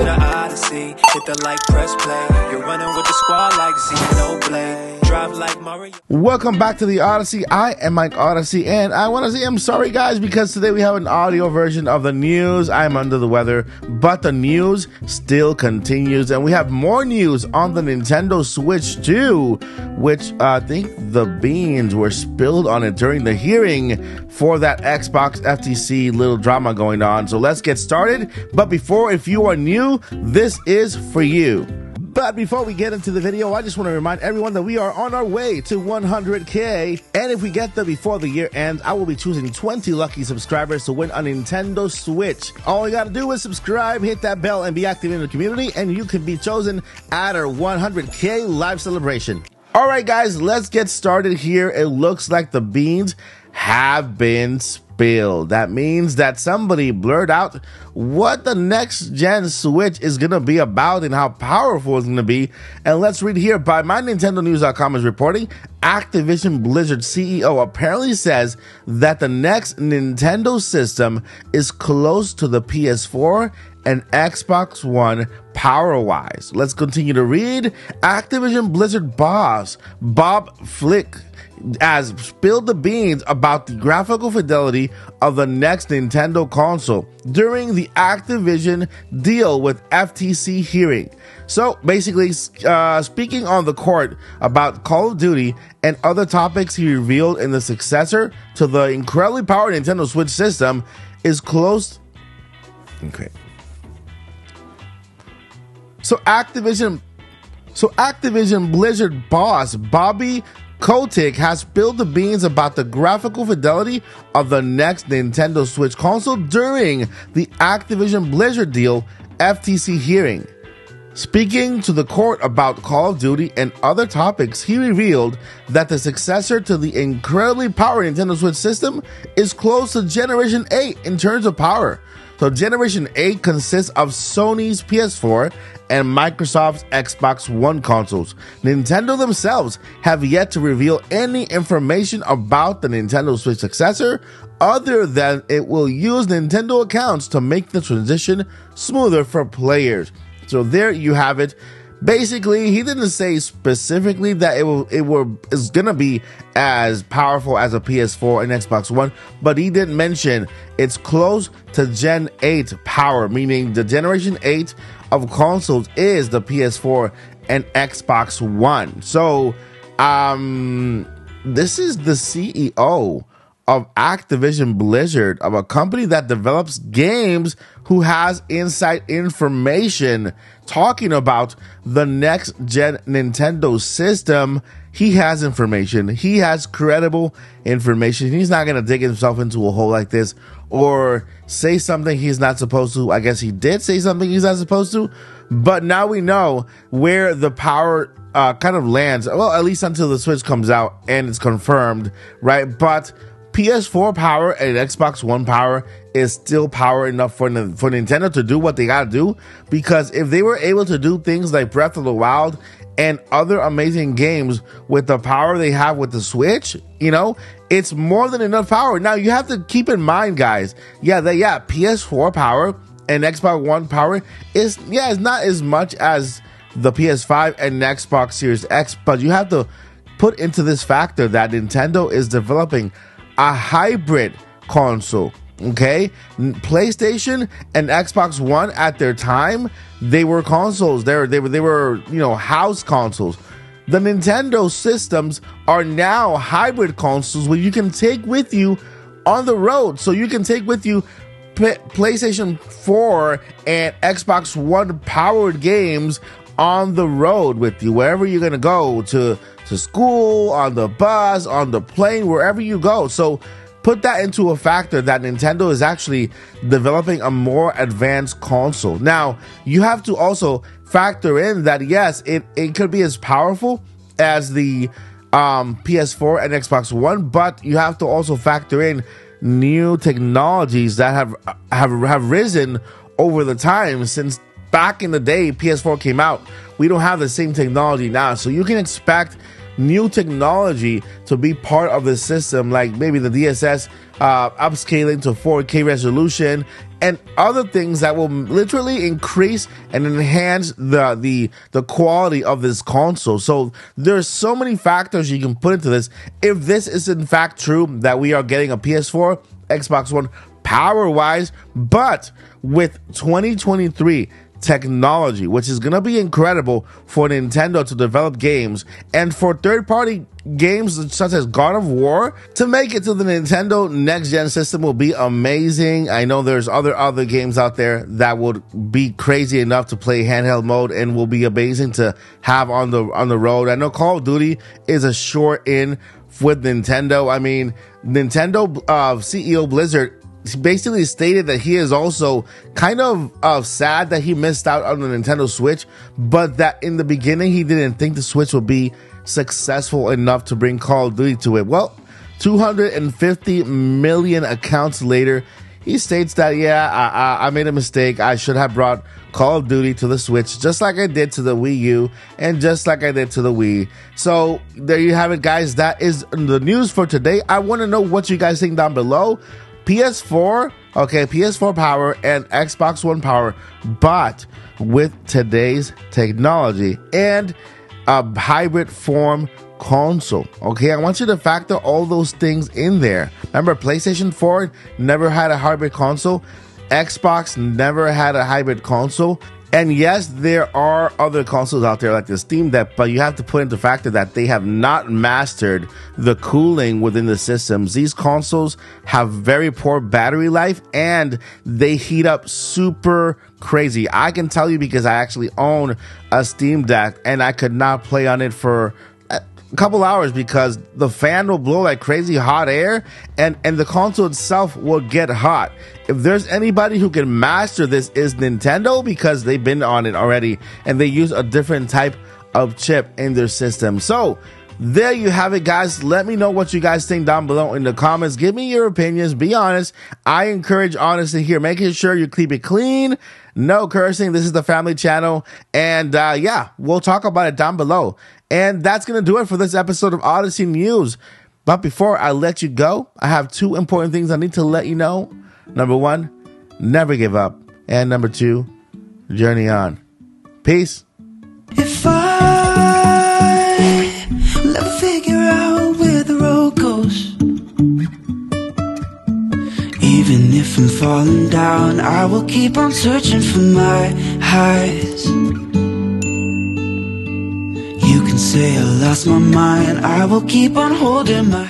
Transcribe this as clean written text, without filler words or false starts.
the Odyssey. Hit the like, press play. You're running with the squad like Xenoblade. Drive like Mario. Welcome back to the Odyssey. I am Mike Odyssey, and I want to say I'm sorry, guys, because today we have an audio version of the news. I'm under the weather, but the news still continues, and we have more news on the Nintendo Switch 2, which I think the beans were spilled on it during the hearing for that Xbox FTC little drama going on. So let's get started. But before, if you are new, this is for you. But before we get into the video, I just want to remind everyone that we are on our way to 100K. And if we get there before the year ends, I will be choosing 20 lucky subscribers to win a Nintendo Switch. All you got to do is subscribe, hit that bell, and be active in the community, and you can be chosen at our 100K live celebration. All right, guys, let's get started here. It looks like the beans have been spilled. That means that somebody blurred out what the next gen Switch is going to be about and how powerful it's going to be. And let's read here by MyNintendoNews.com is reporting Activision Blizzard CEO apparently says that the next Nintendo system is close to the PS4 and Xbox One power-wise. Let's continue to read. Activision Blizzard boss Bob Flick has spilled the beans about the graphical fidelity of the next Nintendo console during the Activision deal with FTC hearing. So basically, speaking on the court about Call of Duty and other topics, he revealed in the successor to the incredibly powered Nintendo Switch system is close. Okay. So Activision Blizzard boss Bobby Kotick has spilled the beans about the graphical fidelity of the next Nintendo Switch console during the Activision Blizzard deal FTC hearing. Speaking to the court about Call of Duty and other topics, he revealed that the successor to the incredibly powered Nintendo Switch system is close to Generation 8 in terms of power. So Generation 8 consists of Sony's PS4 and Microsoft's Xbox One consoles. Nintendo themselves have yet to reveal any information about the Nintendo Switch successor other than it will use Nintendo accounts to make the transition smoother for players. So there you have it. Basically, he didn't say specifically that it's gonna be as powerful as a PS4 and Xbox One, but he did mention it's close to Gen 8 power, meaning the Generation 8 of consoles is the PS4 and Xbox One. So, this is the CEO of Activision Blizzard, of a company that develops games, who has inside information talking about the next gen Nintendo system. He has information. He has credible information. He's not going to dig himself into a hole like this or say something he's not supposed to. I guess he did say something he's not supposed to, but now we know where the power kind of lands. Well, at least until the Switch comes out and it's confirmed, right? But PS4 power and Xbox One power is still power enough for Nintendo to do what they gotta do, because if they were able to do things like Breath of the Wild and other amazing games with the power they have with the Switch, you know, it's more than enough power. Now, you have to keep in mind, guys, PS4 power and Xbox One power is not as much as the PS5 and Xbox Series X, but you have to put into this factor that Nintendo is developing a hybrid console. Okay, PlayStation and Xbox One at their time, they were consoles. They were house consoles. The Nintendo systems are now hybrid consoles where you can take with you on the road. So you can take with you PlayStation 4 and Xbox One powered games on the road with you wherever you're gonna go, to school, on the bus, on the plane, wherever you go. So put that into a factor that Nintendo is actually developing a more advanced console. Now, you have to also factor in that, yes, it could be as powerful as the PS4 and Xbox One, but you have to also factor in new technologies that have risen over the time since back in the day PS4 came out. We don't have the same technology now, so you can expect new technology to be part of the system, like maybe the DSS upscaling to 4K resolution and other things that will literally increase and enhance the quality of this console. So there's so many factors you can put into this. If this is in fact true that we are getting a PS4, Xbox One power-wise, but with 2023 technology, which is going to be incredible for Nintendo to develop games and for third-party games such as God of War to make it to the Nintendo next-gen system will be amazing. I know there's other games out there that would be crazy enough to play handheld mode and will be amazing to have on the road. I know Call of Duty is a sure in with Nintendo. I mean, Nintendo CEO Blizzard basically stated that he is also kind of sad that he missed out on the Nintendo Switch, but that in the beginning he didn't think the Switch would be successful enough to bring Call of Duty to it. Well, 250 million accounts later, he states that, yeah, I made a mistake. I should have brought Call of Duty to the Switch, just like I did to the Wii U and just like I did to the Wii. So there you have it, guys. That is the news for today. I want to know what you guys think down below. PS4, okay, PS4 power and Xbox One power, but with today's technology and a hybrid form console. Okay, I want you to factor all those things in there. Remember, PlayStation 4 never had a hybrid console. Xbox never had a hybrid console. And yes, there are other consoles out there like the Steam Deck, but you have to put into factor that they have not mastered the cooling within the systems. These consoles have very poor battery life and they heat up super crazy. I can tell you because I actually own a Steam Deck and I could not play on it for a couple hours because the fan will blow like crazy hot air and the console itself will get hot. If there's anybody who can master this is Nintendo, because they've been on it already and they use a different type of chip in their system. So there you have it, guys. Let me know what you guys think down below in the comments. Give me your opinions. Be honest. I encourage honesty here. Making sure you keep it clean. No cursing. This is the family channel. And yeah, we'll talk about it down below. And that's going to do it for this episode of Odyssey News. But before I let you go, I have two important things I need to let you know. Number one, never give up. And number two, journey on. Peace. If I will ever figure out where the road goes, even if I'm falling down, I will keep on searching for my highs. You can say I lost my mind, I will keep on holding my